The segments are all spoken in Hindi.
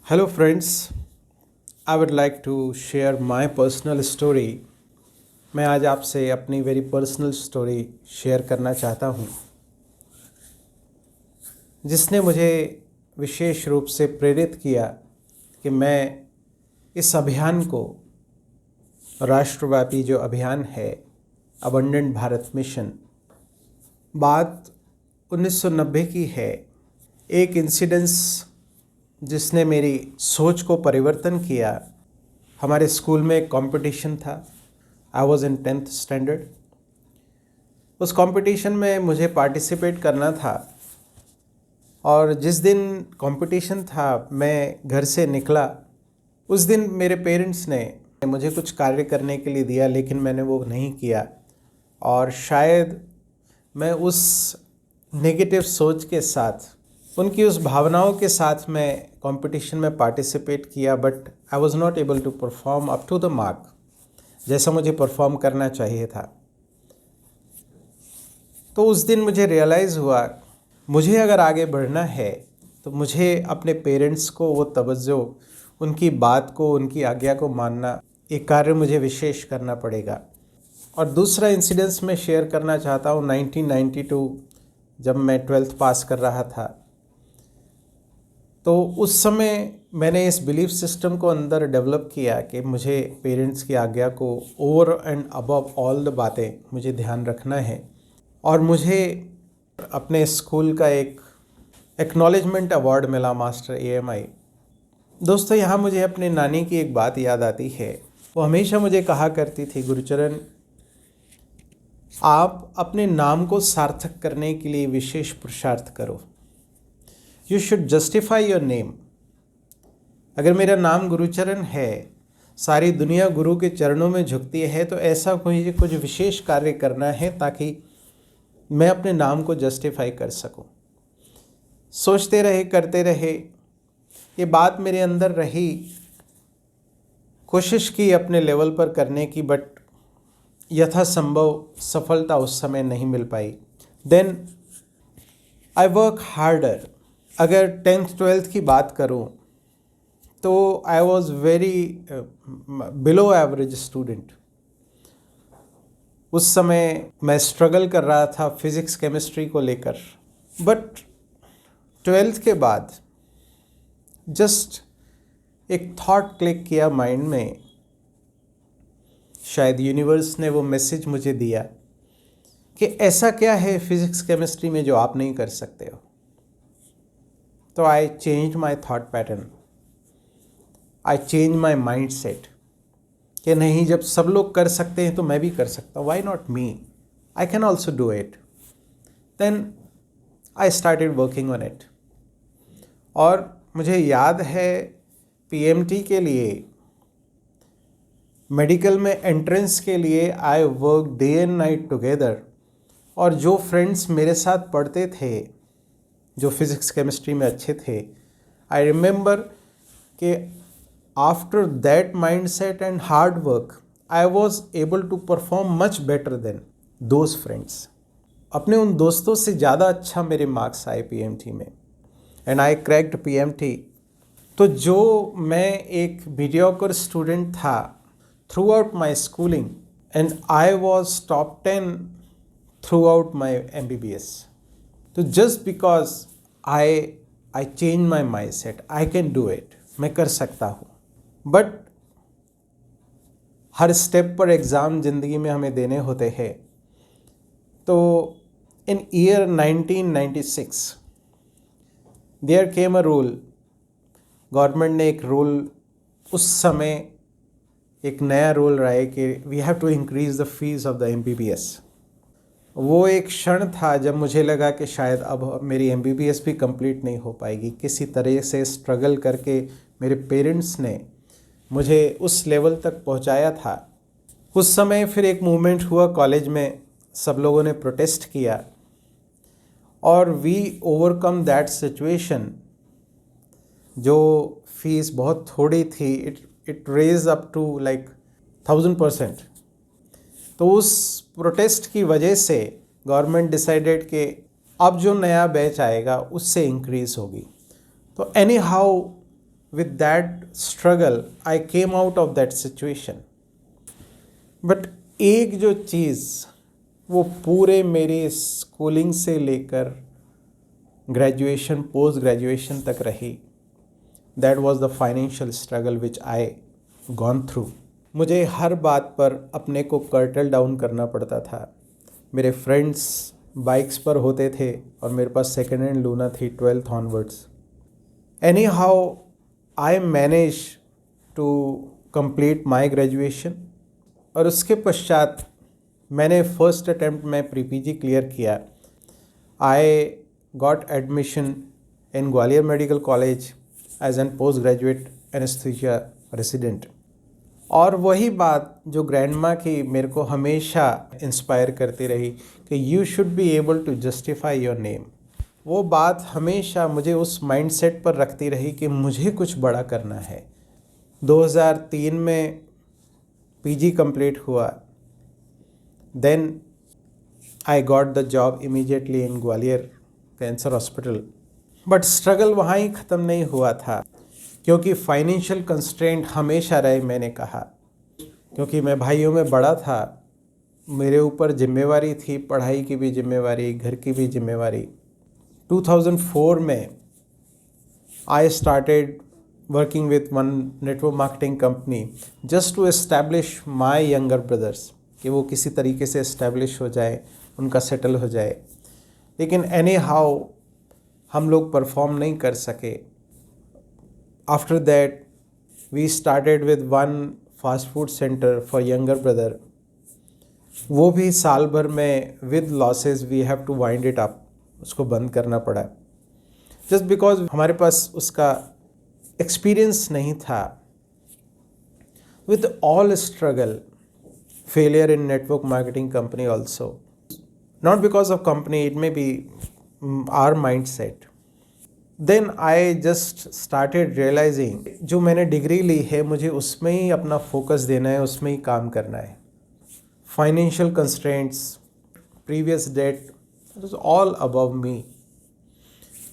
Hello, friends. I would like to share my personal story. मैं आज आपसे अपनी वेरी पर्सनल स्टोरी शेयर करना चाहता हूँ जिसने मुझे विशेष रूप से प्रेरित किया कि मैं इस अभियान को राष्ट्रव्यापी जो अभियान है अबंडेंट भारत मिशन, बात 1990 की है। एक इंसिडेंस जिसने मेरी सोच को परिवर्तन किया। हमारे स्कूल में एक कंपटीशन था। I was in 10th standard. उस कंपटीशन में मुझे पार्टिसिपेट करना था और जिस दिन कंपटीशन था मैं घर से निकला। उस दिन मेरे पेरेंट्स ने मुझे कुछ कार्य करने के लिए दिया, लेकिन मैंने वो नहीं किया और शायद मैं उस नेगेटिव सोच के साथ, उनकी उस भावनाओं के साथ मैं कंपटीशन में पार्टिसिपेट किया, but I was not able to perform up to the mark जैसा मुझे परफॉर्म करना चाहिए था। तो उस दिन मुझे रियलाइज़ हुआ मुझे अगर आगे बढ़ना है तो मुझे अपने पेरेंट्स को वो तवज्जो, उनकी बात को, उनकी आज्ञा को मानना, एक कार्य मुझे विशेष करना पड़ेगा। और दूसरा इंसिडेंस मैं शेयर करना चाहता हूँ 1992, जब मैं 12th पास कर रहा था। तो उस समय मैंने इस बिलीफ सिस्टम को अंदर डेवलप किया कि मुझे पेरेंट्स की आज्ञा को over and above all the बातें मुझे ध्यान रखना है। और मुझे अपने स्कूल का एक एक्नॉलेजमेंट अवार्ड मिला, मास्टर AMI। दोस्तों, यहाँ मुझे अपने नानी की एक बात याद आती है। वो हमेशा मुझे कहा करती थी, गुरुचरण, आप अपने नाम को सार्थक करने के लिए विशेष पुरुषार्थ करो। You should justify your name. अगर मेरा नाम गुरुचरण है, सारी दुनिया गुरु के चरणों में झुकती है, तो ऐसा मुझे कुछ विशेष कार्य करना है ताकि मैं अपने नाम को जस्टिफाई कर सकूं। सोचते रहे, करते रहे, ये बात मेरे अंदर रही। कोशिश की अपने लेवल पर करने की, बट यथासंभव सफलता उस समय नहीं मिल पाई। Then I work harder. अगर 10th 12th की बात करूं तो I was very below average student. उस समय मैं स्ट्रगल कर रहा था फिज़िक्स केमिस्ट्री को लेकर। बट 12th के बाद जस्ट एक थॉट क्लिक किया माइंड में। शायद यूनिवर्स ने वो मैसेज मुझे दिया कि ऐसा क्या है फिज़िक्स केमिस्ट्री में जो आप नहीं कर सकते हो। तो आई change my thought pattern, I change my mind set कि नहीं, जब सब लोग कर सकते हैं तो मैं भी कर सकता हूँ। Why not me, I can also do it. Then I started working on it. और मुझे याद है PMT के लिए, मेडिकल में एंट्रेंस के लिए I work day and night together. और जो फ्रेंड्स मेरे साथ पढ़ते थे, जो फिज़िक्स केमिस्ट्री में अच्छे थे, आई रिमेंबर कि after that mindset and hard work I was able to perform much better than those friends. अपने उन दोस्तों से ज़्यादा अच्छा मेरे मार्क्स आए PMT में, एंड आई क्रैक्ड PMT। तो जो मैं एक मीडियोकर स्टूडेंट था throughout my schooling, and I was top 10 throughout my MBBS। तो just because I change my mind set, I can do it, मैं कर सकता हूँ। बट हर स्टेप पर एग्ज़ाम ज़िंदगी में हमें देने होते हैं। तो in year 1996 there came a rule. Government ने एक रूल, उस समय एक नया रूल लाया कि we have to increase the fees of the MBBS। वो एक क्षण था जब मुझे लगा कि शायद अब मेरी MBBS भी कंप्लीट नहीं हो पाएगी। किसी तरह से स्ट्रगल करके मेरे पेरेंट्स ने मुझे उस लेवल तक पहुंचाया था। उस समय फिर एक मूवमेंट हुआ कॉलेज में, सब लोगों ने प्रोटेस्ट किया और वी ओवरकम दैट सिचुएशन। जो फीस बहुत थोड़ी थी, it raise up to like 1000%। तो उस प्रोटेस्ट की वजह से गवर्नमेंट डिसाइडेड कि अब जो नया बैच आएगा उससे इंक्रीज़ होगी। तो any how with that struggle I came out of that situation. But एक जो चीज़ वो पूरे मेरे स्कूलिंग से लेकर ग्रेजुएशन पोस्ट ग्रेजुएशन तक रही, that was the financial struggle which I gone through. मुझे हर बात पर अपने को कर्टल डाउन करना पड़ता था. मेरे फ्रेंड्स बाइक्स पर होते थे और मेरे पास सेकेंड हैंड लूना थी 12th onwards. Anyhow I manage to complete my graduation. और उसके पश्चात मैंने फर्स्ट अटैम्प्ट में प्री पीजी क्लियर किया. I got admission in Gwalior medical college as an post graduate anaesthesia resident. और वही बात जो ग्रैंडमा की मेरे को हमेशा इंस्पायर करती रही कि you should be able to justify your name, वो बात हमेशा मुझे उस माइंडसेट पर रखती रही कि मुझे कुछ बड़ा करना है. 2003 में पीजी कंप्लीट हुआ. Then I got the job immediately in Gwalior cancer hospital. But struggle वहाँ ही ख़त्म नहीं हुआ था, क्योंकि फाइनेंशियल कंस्ट्रेंट हमेशा रहे. मैंने कहा क्योंकि मैं भाइयों में बड़ा था, मेरे ऊपर जिम्मेवारी थी, पढ़ाई की भी जिम्मेवारी, घर की भी जिम्मेवारी. 2004 में I started working with one network marketing company just to establish my younger brothers, कि वो किसी तरीके से establish हो जाए, उनका settle हो जाए. लेकिन anyhow हम लोग परफॉर्म नहीं कर सके. After that we started with one fast food center for younger brother. वो भी साल भर में with losses we have to wind it up, उसको बंद करना पड़ा just because हमारे पास उसका एक्सपीरियंस नहीं था. With all struggle, failure in network marketing company also, not because of company, it may be our mind set. Then I just started realising जो मैंने डिग्री ली है मुझे उसमें ही अपना फोकस देना है, उसमें ही काम करना है. Financial constraints, previous debt, it was all above me.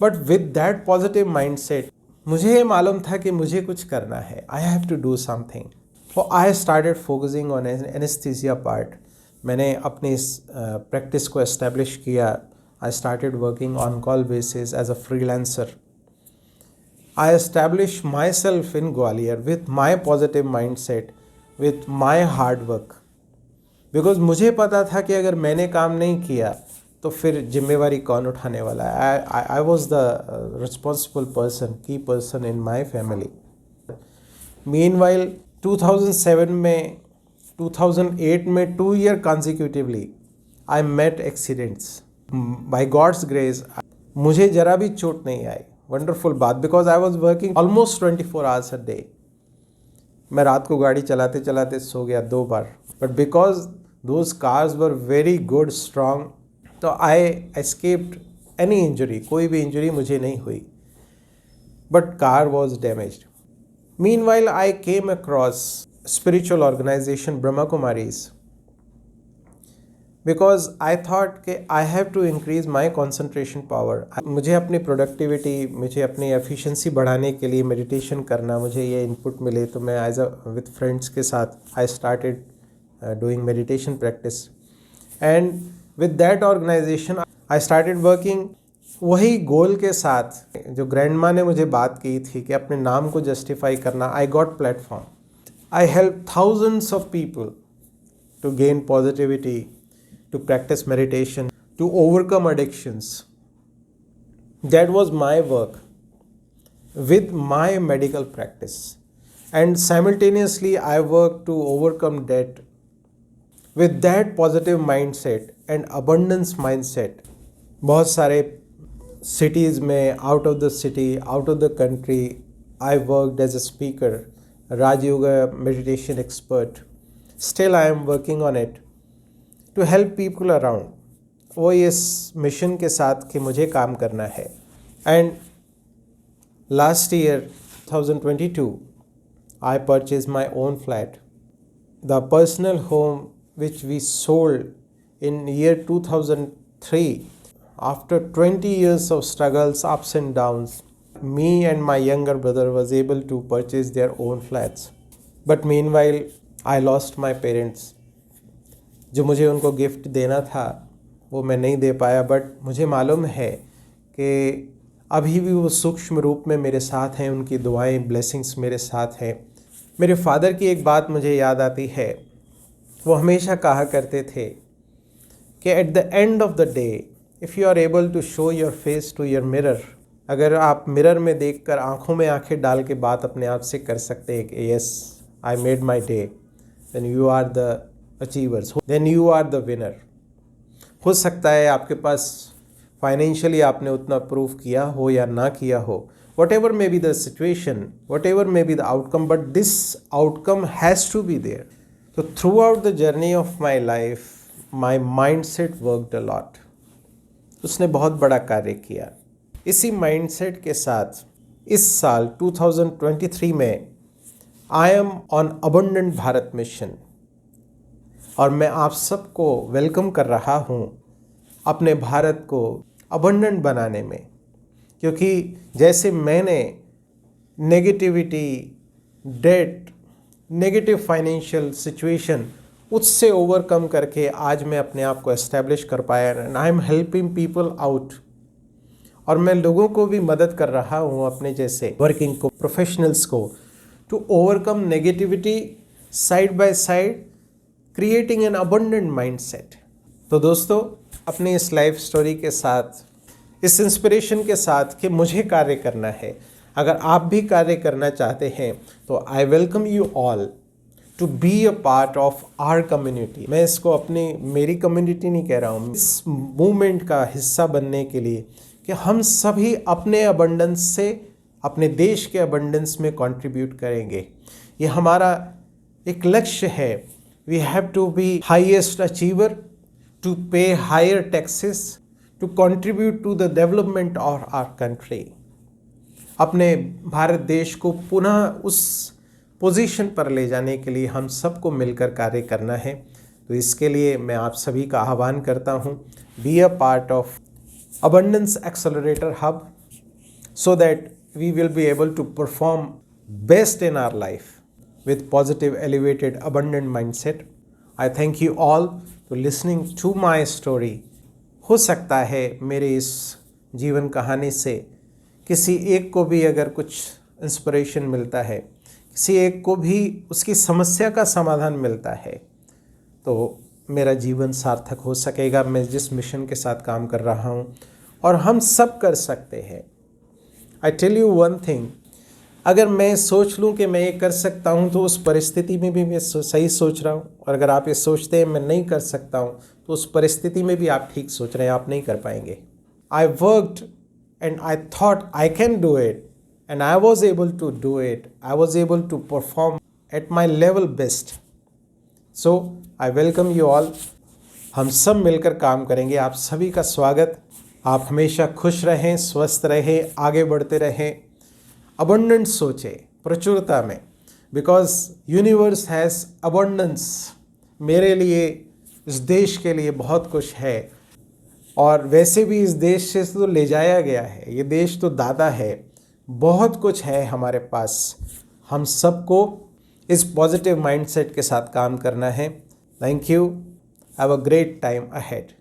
But with that positive mind set मुझे ये मालूम था कि मुझे कुछ करना है. I have to do something. So I started focusing on anaesthesia part. मैंने अपनी इस प्रैक्टिस को एस्टेब्लिश किया. I started working on call basis as a freelancer. I establish myself in Gwalior with my positive mind set, with my hard work. Because मुझे पता था कि अगर मैंने काम नहीं किया तो फिर जिम्मेवारी कौन उठाने वाला है. I was the responsible person, key person in my family. Meanwhile 2007 में 2008 में 2 year consecutively I met accidents. By God's grace मुझे जरा भी चोट नहीं आई. वंडरफुल बात, because I was working almost 24 hours a day. मैं रात को गाड़ी चलाते चलाते सो गया 2 बार. But because those cars were very good, strong, तो आई एस्केप्ड एनी इंजरी. कोई भी इंजरी मुझे नहीं हुई. But car was damaged. Meanwhile I came across spiritual organisation Brahma Kumaris, because I thought कि I have to increase my concentration power. मुझे अपनी प्रोडक्टिविटी, मुझे अपनी एफिशिएंसी बढ़ाने के लिए मेडिटेशन करना, मुझे ये इनपुट मिले. तो मैं एज अ विद फ्रेंड्स के साथ I started doing meditation practice. And with that organization I started working वही गोल के साथ जो ग्रैंडमा ने मुझे बात की थी कि अपने नाम को जस्टिफाई करना. I got platform. I helped thousands of people to gain positivity, to practice meditation, to overcome addictions. That was my work with my medical practice. And simultaneously I worked to overcome debt with that positive mindset and abundance mindset. बहुत सारे cities में, out of the city, out of the country, I worked as a speaker, Raj Yoga meditation expert. Still I am working on it to help people around. वो इस मिशन के साथ कि मुझे काम करना है. And last year 2022 I purchased my own flat. The personal home which we sold in year 2003, after 20 years of struggles, ups and downs, me and my younger brother was able to purchase their own flats. But meanwhile, I lost my parents. जो मुझे उनको गिफ्ट देना था वो मैं नहीं दे पाया, बट मुझे मालूम है कि अभी भी वो सूक्ष्म रूप में मेरे साथ हैं, उनकी दुआएं, ब्लेसिंग्स मेरे साथ हैं। मेरे फादर की एक बात मुझे याद आती है, वो हमेशा कहा करते थे कि at the end of the day if you are able to show your face to your mirror, अगर आप मिरर में देखकर आंखों में आंखें डाल के बात अपने आप से कर सकते हैं कि yes I made my day, then you are the achievers, then you are the winner. हो सकता है आपके पास फाइनेंशियली आपने उतना प्रूव किया हो या ना किया हो, whatever may be the situation, whatever may be the outcome, but this outcome has to be there. तो throughout the journey of my life my mind set worked a lot. उसने बहुत बड़ा कार्य किया। इसी माइंडसेट के साथ इस साल 2023 में I am on abundant Bharat mission, और मैं आप सबको वेलकम कर रहा हूँ अपने भारत को अबंडेंट बनाने में। क्योंकि जैसे मैंने negativity, debt, negative financial situation, उससे ओवरकम करके आज मैं अपने आप को एस्टेब्लिश कर पाया, and I am helping people out. और मैं लोगों को भी मदद कर रहा हूँ, अपने जैसे वर्किंग को, प्रोफेशनल्स को, to overcome negativity side by side, creating an abundant mindset. तो दोस्तों, अपनी इस लाइफ स्टोरी के साथ, इस इंस्पिरेशन के साथ कि मुझे कार्य करना है, अगर आप भी कार्य करना चाहते हैं तो I welcome you all to be a part of our community. मैं इसको मेरी कम्युनिटी नहीं कह रहा हूँ, इस मूवमेंट का हिस्सा बनने के लिए कि हम सभी अपने अबंडेंस से अपने देश के अबंडेंस में कंट्रीब्यूट करेंगे। ये हमारा एक लक्ष्य है। We have to be highest achiever, to pay higher taxes, to contribute to the development of our country. अपने भारत देश को पुनः उस पोजीशन पर ले जाने के लिए हम सबको मिलकर कार्य करना है। तो इसके लिए मैं आप सभी का आह्वान करता हूँ, B a part of Abundance Accelerator Hub, so that we will be able to perform best in our life with positive, elevated, abundant mindset. I thank you all for listening to my story. हो सकता है मेरे इस जीवन कहानी से किसी एक को भी अगर कुछ इंस्पिरेशन मिलता है, किसी एक को भी उसकी समस्या का समाधान मिलता है, तो मेरा जीवन सार्थक हो सकेगा। मैं जिस मिशन के साथ काम कर रहा हूँ, और हम सब कर सकते हैं। I tell you one thing, अगर मैं सोच लूँ कि मैं ये कर सकता हूँ तो उस परिस्थिति में भी मैं सही सोच रहा हूँ, और अगर आप ये सोचते हैं मैं नहीं कर सकता हूँ तो उस परिस्थिति में भी आप ठीक सोच रहे हैं, आप नहीं कर पाएंगे। I worked and I thought I can do it, and I was able to do it. I was able to perform at my level best. So I welcome you all. हम सब मिलकर काम करेंगे। आप सभी का स्वागत। आप हमेशा खुश रहें, स्वस्थ रहें, आगे बढ़ते रहें, अबंडेंट सोचें, प्रचुरता में, बिकॉज यूनिवर्स हैज़ अबंडेंस। मेरे लिए, इस देश के लिए बहुत कुछ है, और वैसे भी इस देश से तो ले जाया गया है, ये देश तो दाता है, बहुत कुछ है हमारे पास। हम सबको इस पॉजिटिव माइंडसेट के साथ काम करना है। Thank you. Have a great time ahead.